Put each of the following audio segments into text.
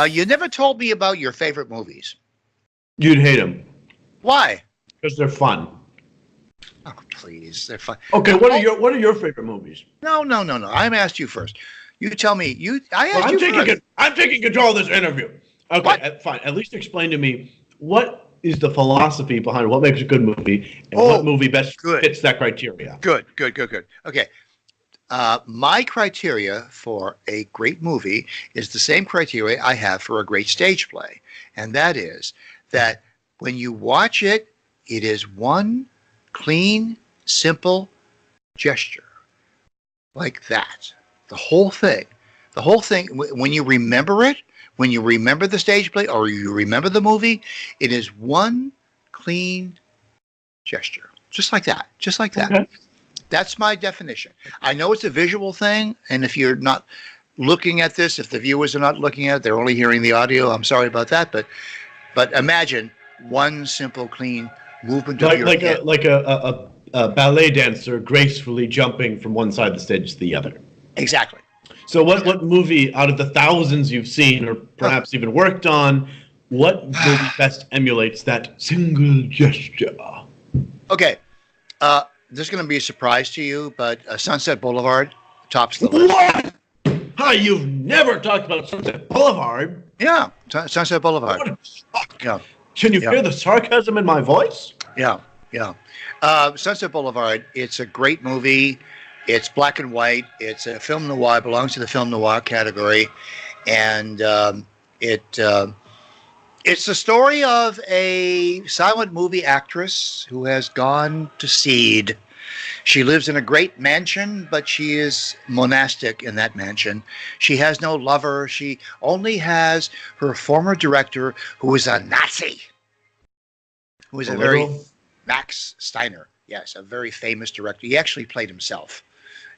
You never told me about your favorite movies. You'd hate them Why? because they're fun. Oh, please, they're fun. Okay, what are your favorite movies? No. I'm asked you first. You tell me. I asked you first. I'm taking control of this interview. Okay, What? fine. At least explain to me what is the philosophy behind what makes a good movie and what movie best fits that criteria. Good. Okay. My criteria for a great movie is the same criteria I have for a great stage play. And that is that when you watch it, it is one clean, simple gesture. Like that. The whole thing. When you remember it, when you remember the stage play or you remember the movie, it is one clean gesture. Just like that. Okay. That's my definition. I know it's a visual thing, and if you're not looking at this, if the viewers are not looking at it, they're only hearing the audio. I'm sorry about that, but imagine one simple, clean movement of your head. Like a ballet dancer gracefully jumping from one side of the stage to the other. Exactly. So what movie out of the thousands you've seen or perhaps even worked on, what movie best emulates that single gesture? Okay. This is going to be a surprise to you, but Sunset Boulevard tops the list. What? Hi, you've never talked about Sunset Boulevard. Yeah, Sunset Boulevard. What a shock. Yeah. Can you hear the sarcasm in my voice? Yeah. Sunset Boulevard, it's a great movie. It's black and white. It's a film noir, belongs to the film noir category. And it's the story of a silent movie actress who has gone to seed. She lives in a great mansion, but she is monastic in that mansion. She has no lover. She only has her former director, who is a Nazi, who is Max Steiner. Yes, a very famous director. He actually played himself,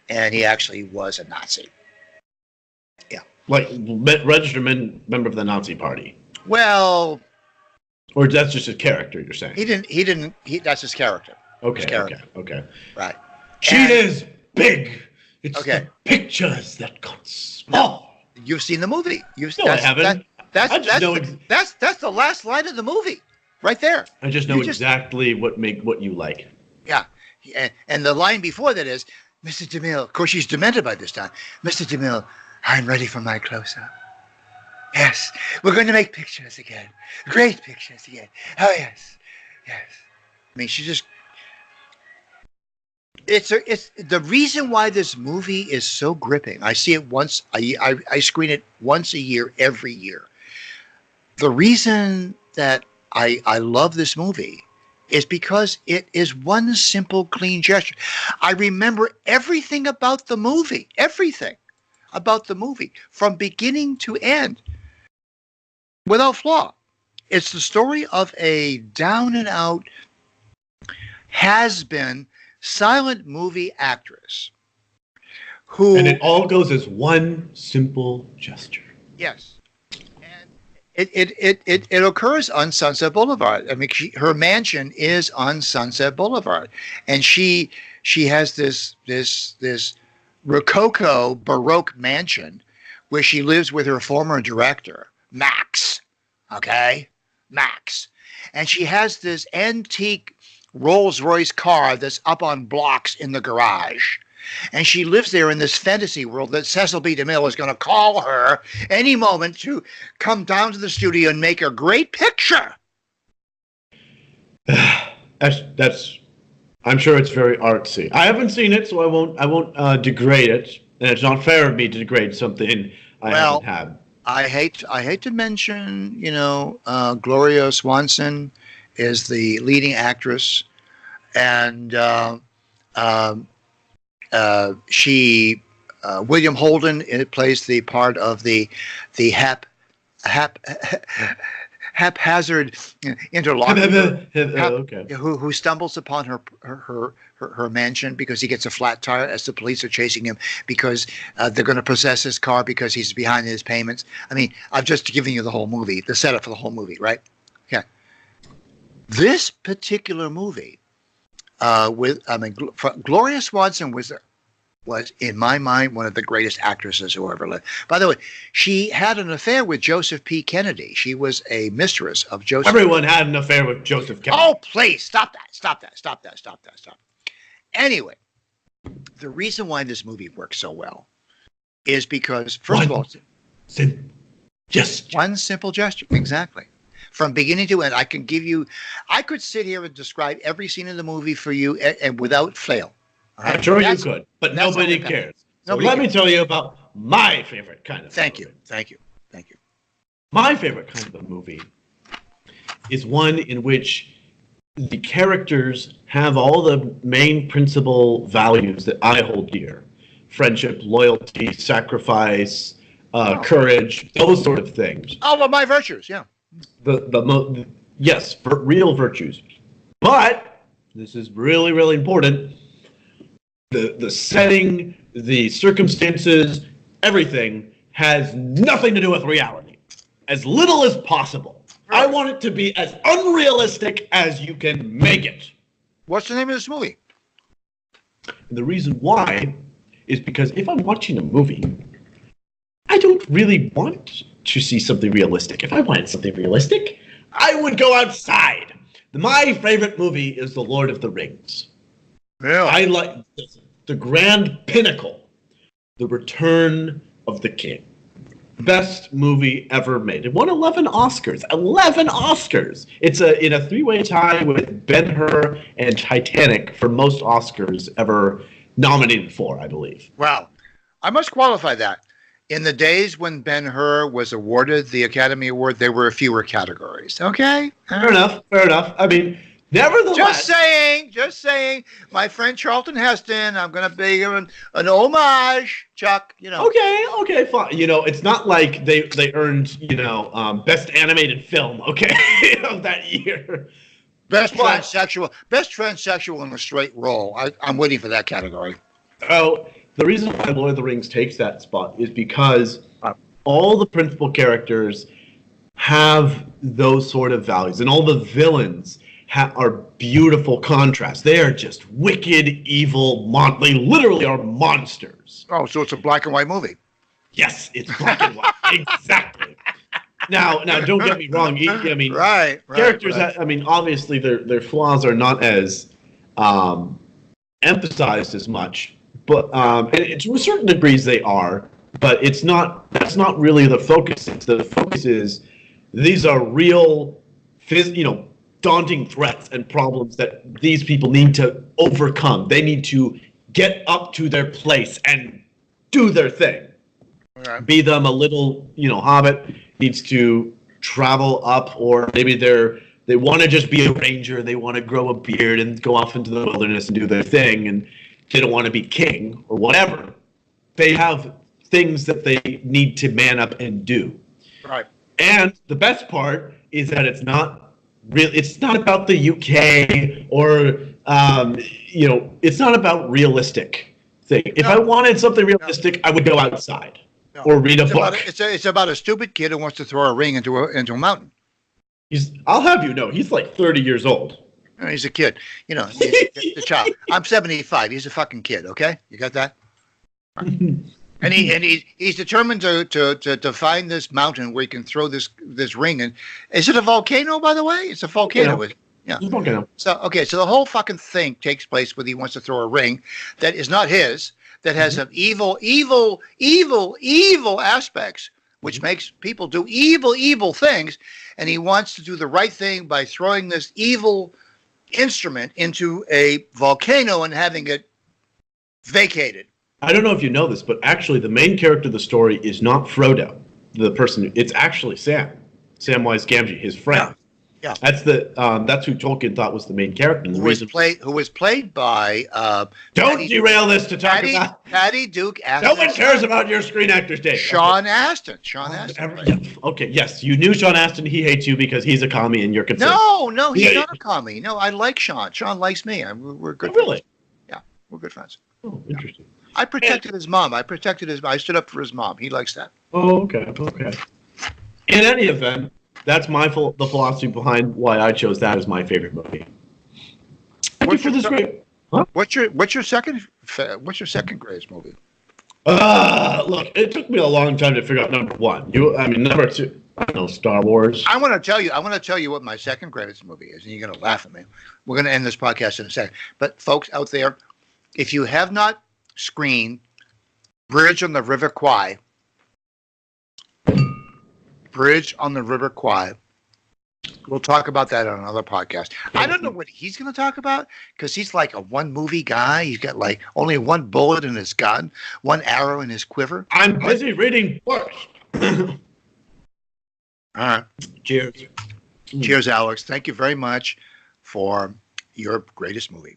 and he actually was a Nazi. Yeah. Like registered member of the Nazi Party. Well, or that's just his character, you're saying? He didn't. That's his character. Okay. Right. Cheetah's big. It's the pictures that got small. No, you've seen the movie. I haven't. That's the last line of the movie, right there. I just know exactly what you like. Yeah, and the line before that is, Mr. DeMille. Of course, she's demented by this time. Mr. DeMille, I'm ready for my close-up. Yes, we're going to make pictures again. Great pictures again. Oh, yes. I mean, she just... It's the reason why this movie is so gripping. I see it once. I screen it once a year, every year. The reason that I love this movie is because it is one simple, clean gesture. I remember everything about the movie. Everything about the movie from beginning to end. Without flaw. It's the story of a down-and-out, has-been silent movie actress who... And it all goes as one simple gesture. Yes. And it occurs on Sunset Boulevard. I mean, her mansion is on Sunset Boulevard. And she has this Rococo Baroque mansion where she lives with her former director, Max. Okay? Max. And she has this antique Rolls-Royce car that's up on blocks in the garage. And she lives there in this fantasy world that Cecil B. DeMille is going to call her any moment to come down to the studio and make a great picture. That's I'm sure it's very artsy. I haven't seen it, so I won't degrade it. And it's not fair of me to degrade something I haven't had. I hate to mention, Gloria Swanson is the leading actress, and William Holden plays the part of the haphazard interlocutor who stumbles upon her mansion because he gets a flat tire as the police are chasing him because they're going to possess his car because he's behind his payments. I mean, I've just given you the whole movie, the setup for the whole movie, right? Okay. This particular movie, Gloria Swanson was there. was, in my mind, one of the greatest actresses who ever lived. By the way, she had an affair with Joseph P. Kennedy. She was a mistress of Joseph. Everyone had an affair with Joseph Kennedy. Oh, please stop that! Stop that! Stop that! Stop that! Stop. Anyway, the reason why this movie works so well is because, first of all, one simple gesture. Exactly. From beginning to end, I could sit here and describe every scene in the movie for you and without fail. Right? I'm sure you could, but nobody cares. So let me tell you about my favorite kind of Thank movie. you. Thank you. Thank you. My favorite kind of a movie is one in which the characters have all the main principal values that I hold dear. Friendship, loyalty, sacrifice, courage, those sort of things. All of my virtues, yeah. Yes, real virtues. But this is really, really important. The setting, the circumstances, everything has nothing to do with reality. As little as possible. I want it to be as unrealistic as you can make it. What's the name of this movie? And the reason why is because if I'm watching a movie, I don't really want to see something realistic. If I wanted something realistic, I would go outside. My favorite movie is The Lord of the Rings. Yeah. I like the grand pinnacle, The Return of the King. Best movie ever made. It won 11 Oscars. 11 Oscars! It's in a three-way tie with Ben-Hur and Titanic for most Oscars ever nominated for, I believe. Wow. I must qualify that. In the days when Ben-Hur was awarded the Academy Award, there were fewer categories. Okay? Fair enough. I mean, nevertheless... Just saying. My friend Charlton Heston, I'm going to pay him an homage, Chuck, Okay, fine. It's not like they earned, best animated film, okay, of that year. Best transsexual in a straight role. I'm waiting for that category. Oh, the reason why Lord of the Rings takes that spot is because all the principal characters have those sort of values, and all the villains are beautiful contrasts. They are just wicked, evil, they literally are monsters. Oh, so it's a black and white movie. Yes, it's black and white. Exactly. Now, don't get me wrong. I mean, characters. I mean, obviously, their flaws are not as emphasized as much, but and to a certain degrees they are. But it's not. That's not really the focus. The focus is these are real, daunting threats and problems that these people need to overcome. They need to get up to their place and do their thing. Okay. Be them a little, hobbit needs to travel up, or maybe they want to just be a ranger. They want to grow a beard and go off into the wilderness and do their thing, and they don't want to be king or whatever. They have things that they need to man up and do. Right. And the best part is that it's not about the UK or it's not about realistic thing. If I wanted something realistic, I would go outside or read a book. It's about a stupid kid who wants to throw a ring into a mountain. I'll have you know, he's like 30 years old. He's a kid. He's a child. I'm 75. He's a fucking kid. Okay, you got that? And he's determined to find this mountain where he can throw this ring in. Is it a volcano, by the way? It's a volcano. Yeah. Volcano. So the whole fucking thing takes place where he wants to throw a ring that is not his, that has some evil aspects, which makes people do evil things, and he wants to do the right thing by throwing this evil instrument into a volcano and having it vacated. I don't know if you know this, but actually the main character of the story is not Frodo, the person. It's actually Sam. Samwise Gamgee, his friend. Yeah. That's who Tolkien thought was the main character. Who was played by Don't derail this to talk about Patty Duke Aston. No one cares about your Screen Actors Day. Sean Astin. Okay, yes. You knew Sean Astin. He hates you because he's a commie and you're concerned. No, he's not a commie. No, I like Sean. Sean likes me. We're good friends. Really? Yeah, we're good friends. Oh, interesting. I protected his mom. I stood up for his mom. He likes that. Oh, okay. In any event, that's the philosophy behind why I chose that as my favorite movie. Thank you for this great. What's your second greatest movie? Look, it took me a long time to figure out number one. Number two. I don't know, Star Wars. I want to tell you what my second greatest movie is, and you're going to laugh at me. We're going to end this podcast in a second. But folks out there, if you have not screened Bridge on the River Kwai, we'll talk about that on another podcast. I don't know what he's going to talk about because he's like a one movie guy. He's got like only one bullet in his gun, one arrow in his quiver. I'm busy reading books. All right. Cheers. Cheers, Alex. Thank you very much for your greatest movie.